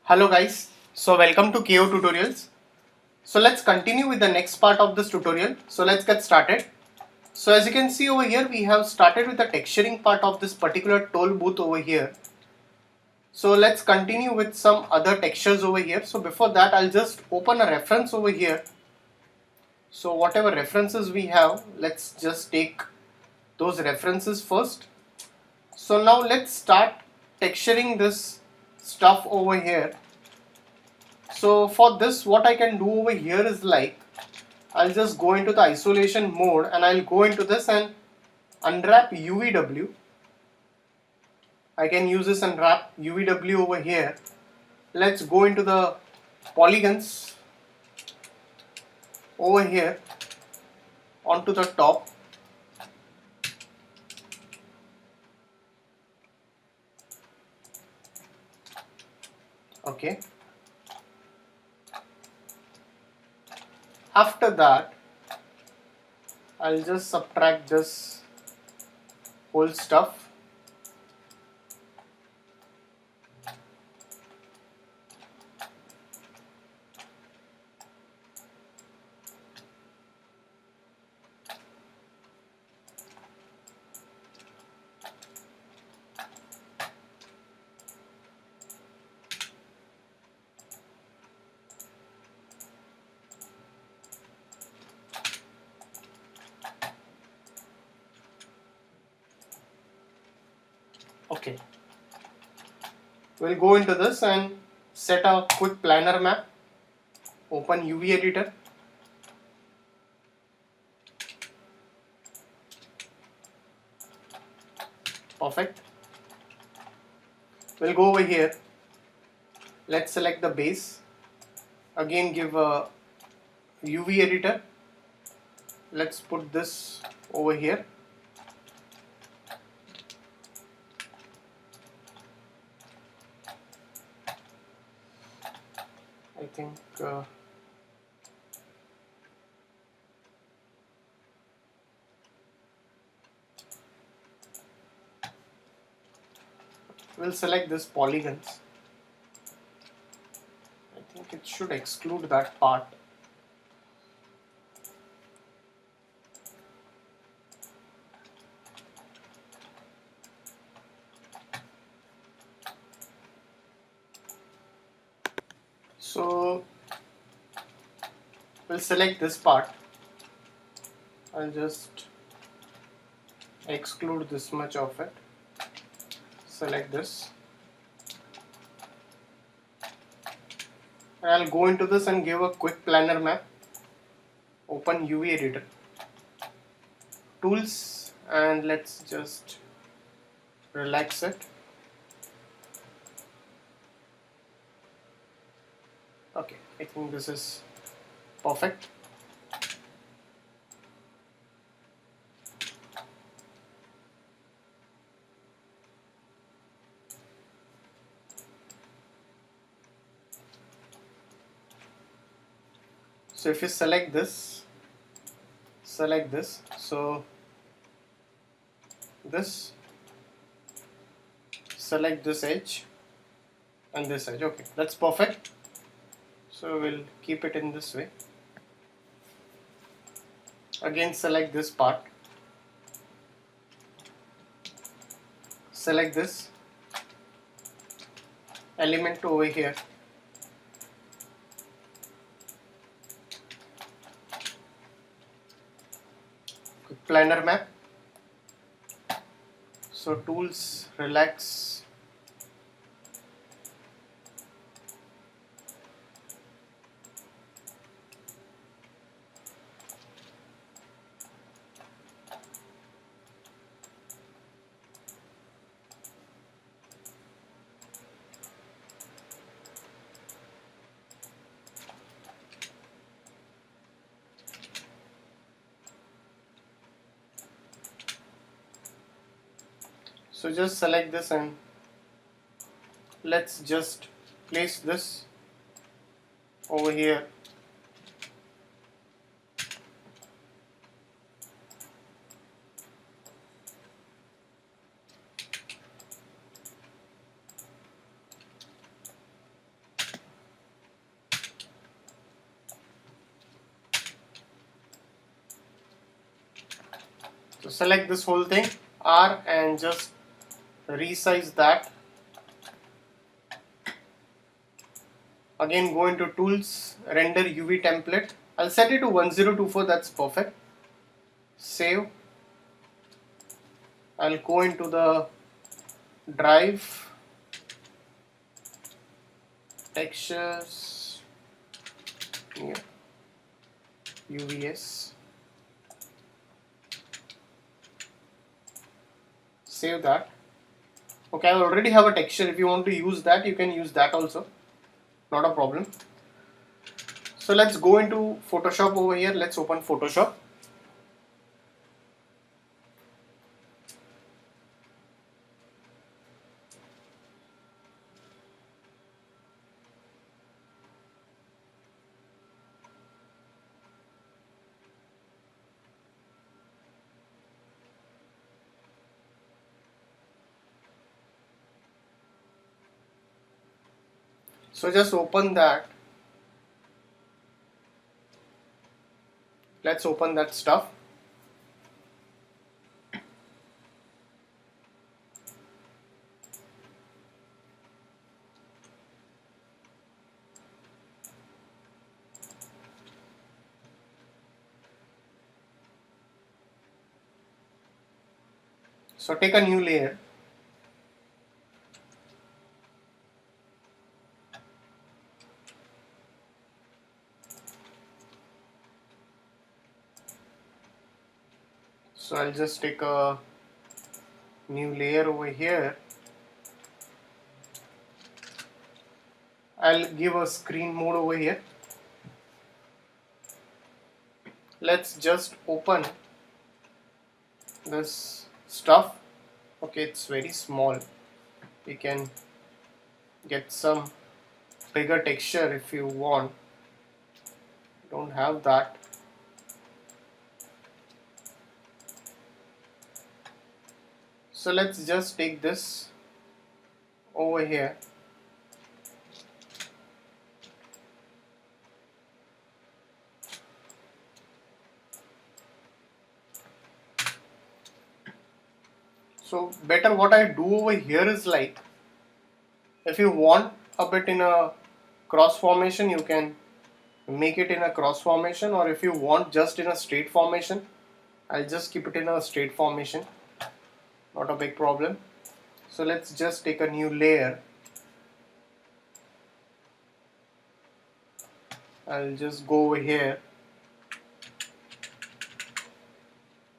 Hello guys, so welcome to KO Tutorials. So let's continue with the next part of this tutorial. So let's get started. So as you can see over here, we have started with the texturing part of this particular toll booth over here. So let's continue with some other textures over here. So before that, I'll just open a reference over here. So whatever references we have, let's just take those references first. So now let's start texturing this stuff over here. So for this, what I can do over here is like, I'll just go into the isolation mode and I'll go into this and unwrap UVW. I can use this unwrap UVW over here. Let's go into the polygons over here onto the top. Okay. After that, I'll just subtract this whole stuff. Okay. We'll go into this and set a quick planar map. Open UV editor. Perfect. We'll go over here. Let's select the base. Again, give a UV editor. Let's put this over here. I think we'll select this polygons. I think it should exclude that part. So we'll select this part. I'll just exclude this much of it. Select this. And I'll go into this and give a quick planar map. Open UV editor. Tools, and let's just relax it. Okay, I think this is perfect. So if you select this, so this, select this edge and this edge. Okay, that's perfect. So we'll keep it in this way. Again, select this part. Select this element over here. Quick planar map. So tools, relax. So just select this and let's just place this over here. So select this whole thing, R, and just resize that. Again go into tools, render UV template. I'll set it to 1024, that's perfect. Save. I'll go into the drive, textures, yeah, UVS. Save that. Okay, I already have a texture. If you want to use that, you can use that also. Not a problem. So let's go into Photoshop over here. Let's open Photoshop. So just open that. Let's open that stuff. So take a new layer. So I'll just take a new layer over here. I'll give a screen mode over here. Let's just open this stuff. Okay, it's very small. We can get some bigger texture if you want. Don't have that. So let's just take this over here. So better what I do over here is like, if you want a bit in a cross formation, you can make it in a cross formation, or if you want just in a straight formation, I'll just keep it in a straight formation. Not a big problem. So let's just take a new layer. I'll just go over here.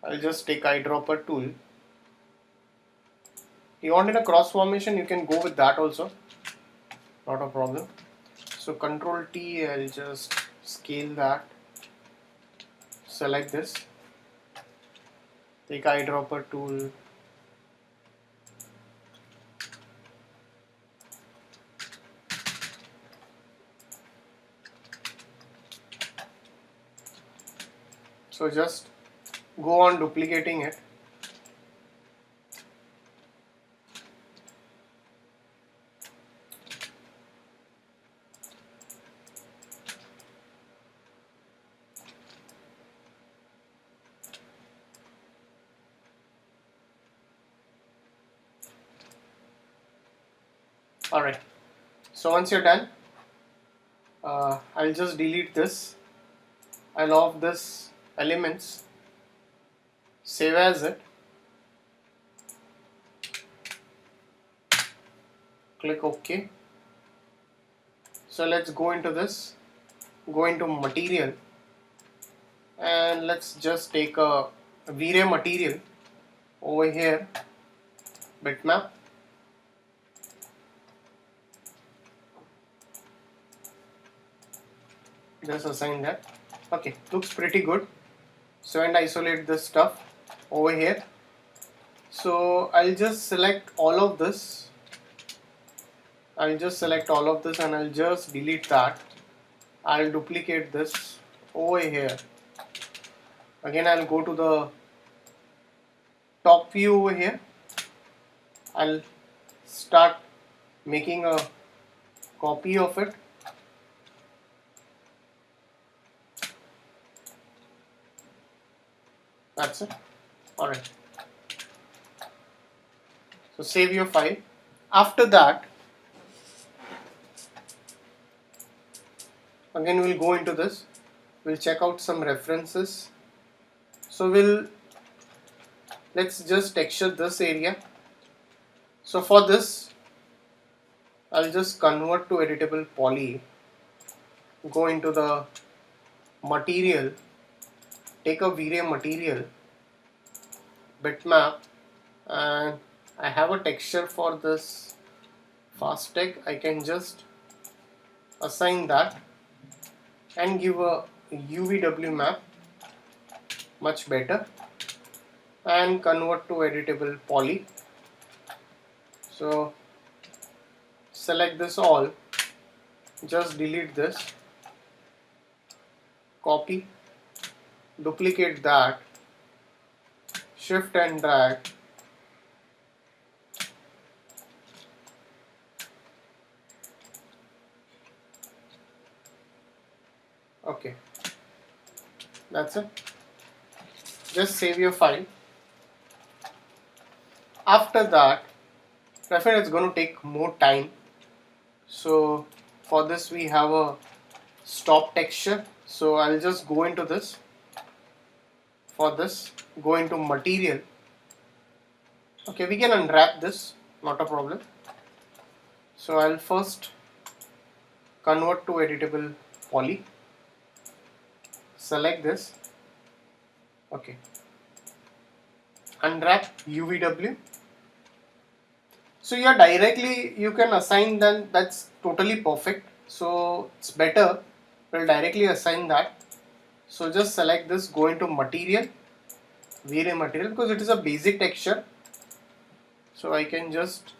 I'll just take eyedropper tool. You want in a cross formation, you can go with that also. Not a problem. So Control T, I'll just scale that. Select this. Take eyedropper tool. So just go on duplicating it. Alright, so once you're done, I'll just delete this. I'll off this elements, save as it, click OK. So let's go into this, go into material, and let's just take a V-Ray material over here, bitmap. Just assign that. Okay, looks pretty good. So and isolate this stuff over here. So I'll just select all of this. I'll just select all of this and I'll just delete that. I'll duplicate this over here. Again, I'll go to the top view over here. I'll start making a copy of it. That's it. Alright, so save your file. After that, again we'll go into this, we'll check out some references. So let's just texture this area. So for this, I'll just convert to editable poly, go into the material, take a V-Ray material, bitmap, and I have a texture for this FastTech. I can just assign that and give a UVW map, much better, and convert to editable poly. So select this all, just delete this, copy, duplicate that, shift and drag, okay, that's it. Just save your file. After that, definitely it's going to take more time. So for this we have a stop texture. So I'll just go into this. For this, go into material. Okay, we can unwrap this, not a problem. So I'll first convert to editable poly. Select this. Okay. Unwrap UVW. So you can assign then, that's totally perfect. So it's better, we'll directly assign that. So just select this, go into material, V-Ray material, because it is a basic texture. So I can just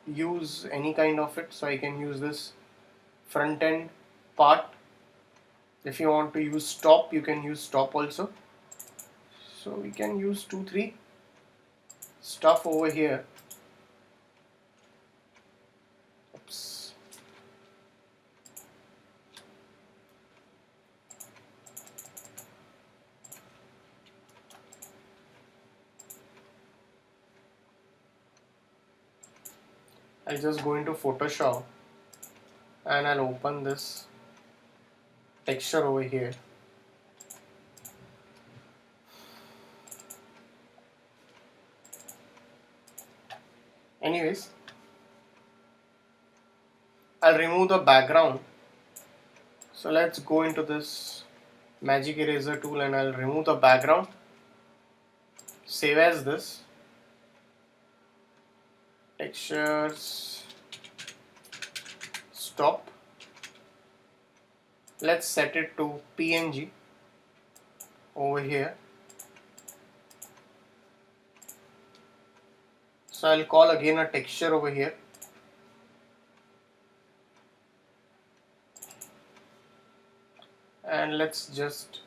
use any kind of it. So I can use this front end part. If you want to use stop, you can use stop also. So we can use 2-3 stuff over here. Oops. I'll just go into Photoshop and I'll open this texture over here. Anyways, I'll remove the background. So let's go into this magic eraser tool and I'll remove the background. Save as this. Textures, stop. Let's set it to PNG over here. So I'll call again a texture over here. And let's just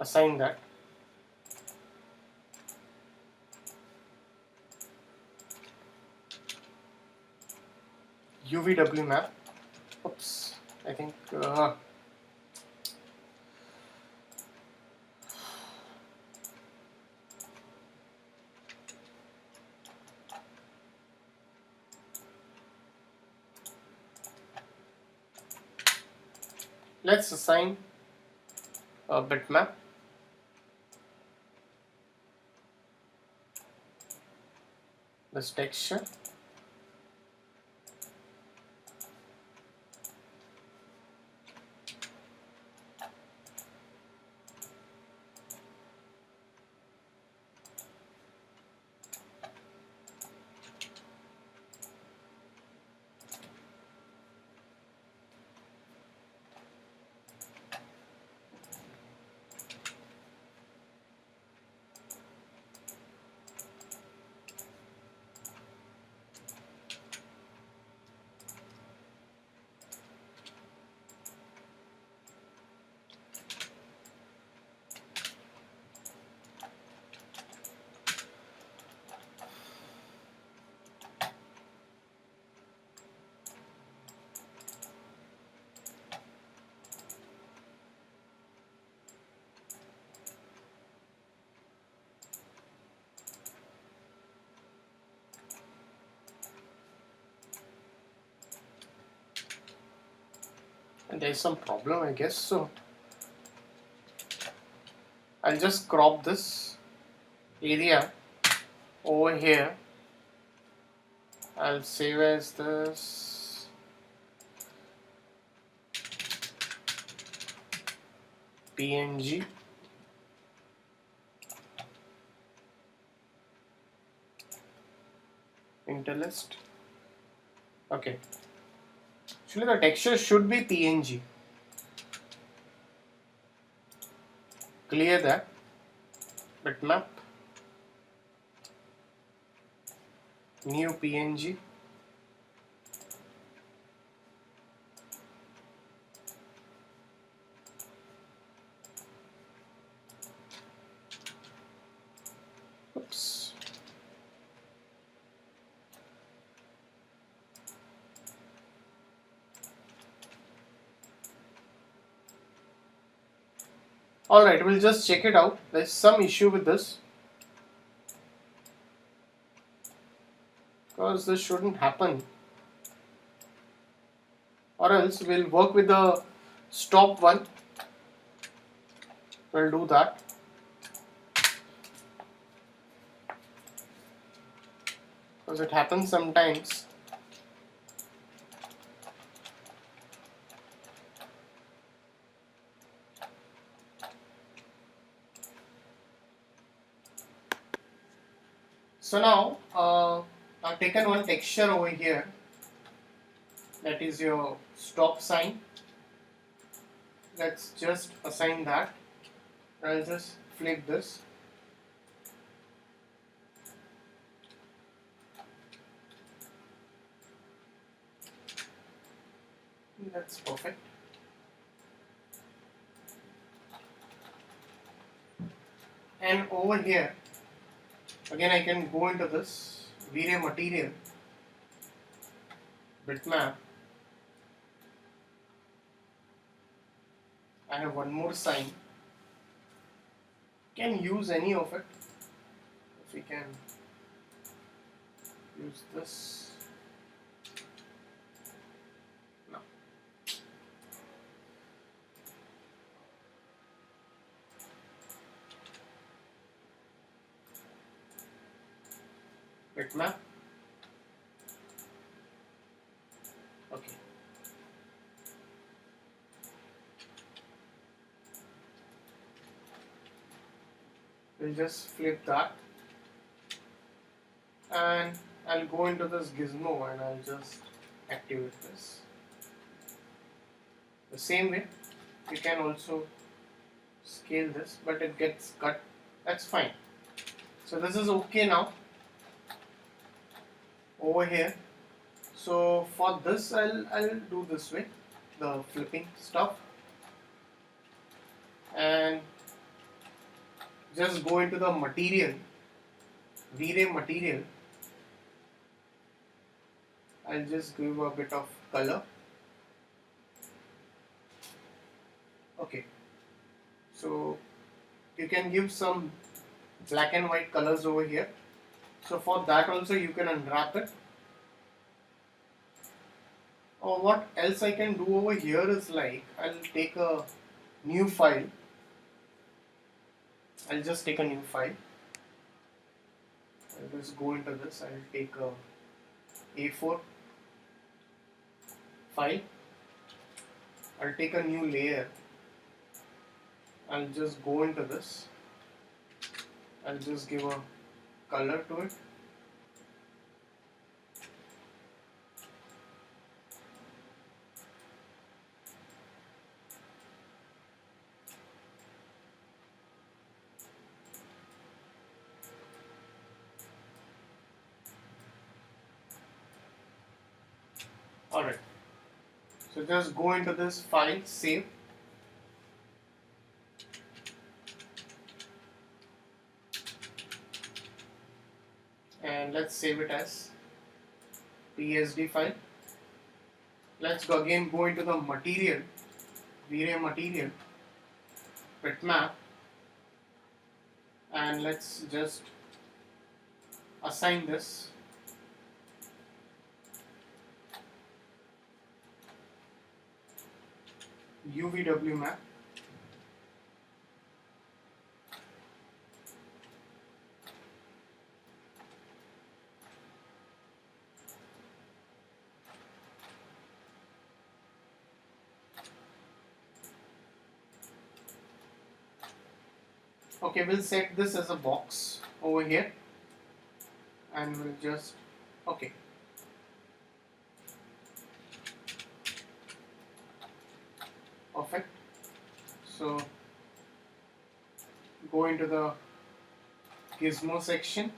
assign that. UVW map. Oops, I think let's assign a bitmap. This texture. There's some problem, I guess. So I'll just crop this area over here. I'll save as this PNG. Interlist. Okay. Actually, the texture should be PNG. Clear that. Bitmap. New PNG. Oops. Alright, we'll just check it out. There's some issue with this, because this shouldn't happen, or else we'll work with the stop one. We'll do that. Because it happens sometimes. So now I've taken one texture over here, that is your stop sign. Let's just assign that. I'll just flip this. That's perfect. And over here, again I can go into this V-Ray material, bitmap. I have one more sign. Can use any of it. If we can use this. No. Bitmap. Okay. We'll just flip that, and I'll go into this gizmo and I'll just activate this. The same way, you can also scale this, but it gets cut. That's fine. So this is okay now. Over here. So for this, I'll do this way, the flipping stuff, and just go into the material, V-Ray material. I'll just give a bit of color. Okay, so you can give some black and white colors over here. So for that also you can unwrap it. Or what else I can do over here is, like, I'll take a new file. I'll just take a new file. I'll just go into this. I'll take a A4 file. I'll take a new layer. I'll just go into this. I'll just give a color to it. Alright, so just go into this file, save. And let's save it as PSD file. Let's go again, go into the material, V-Ray material, bitmap, and let's just assign this. UVW map. Okay, we'll set this as a box over here and we'll just, okay. Perfect. So go into the gizmo section,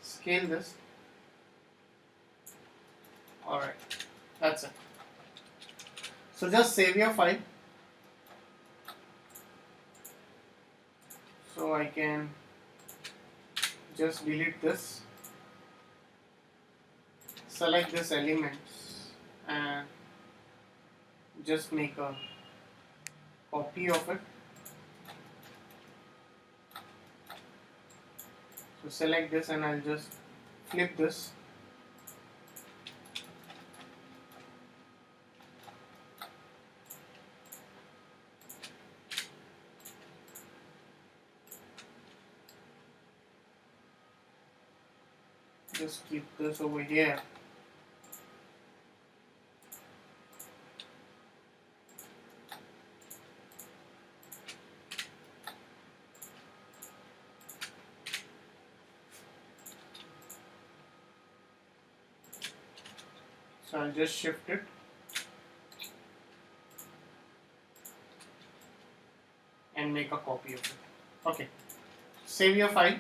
scale this. Alright, that's it. So just save your file. So I can just delete this, select this elements and just make a copy of it. So select this and I'll just flip this. Just keep this over here. So I'll just shift it. And make a copy of it. Okay. Save your file.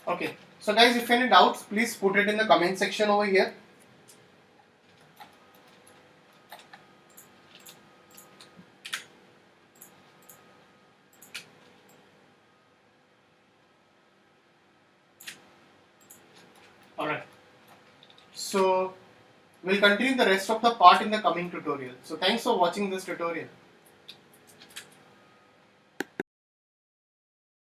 Okay, so guys, if any doubts, please put it in the comment section over here. Alright, so we'll continue the rest of the part in the coming tutorial. So thanks for watching this tutorial.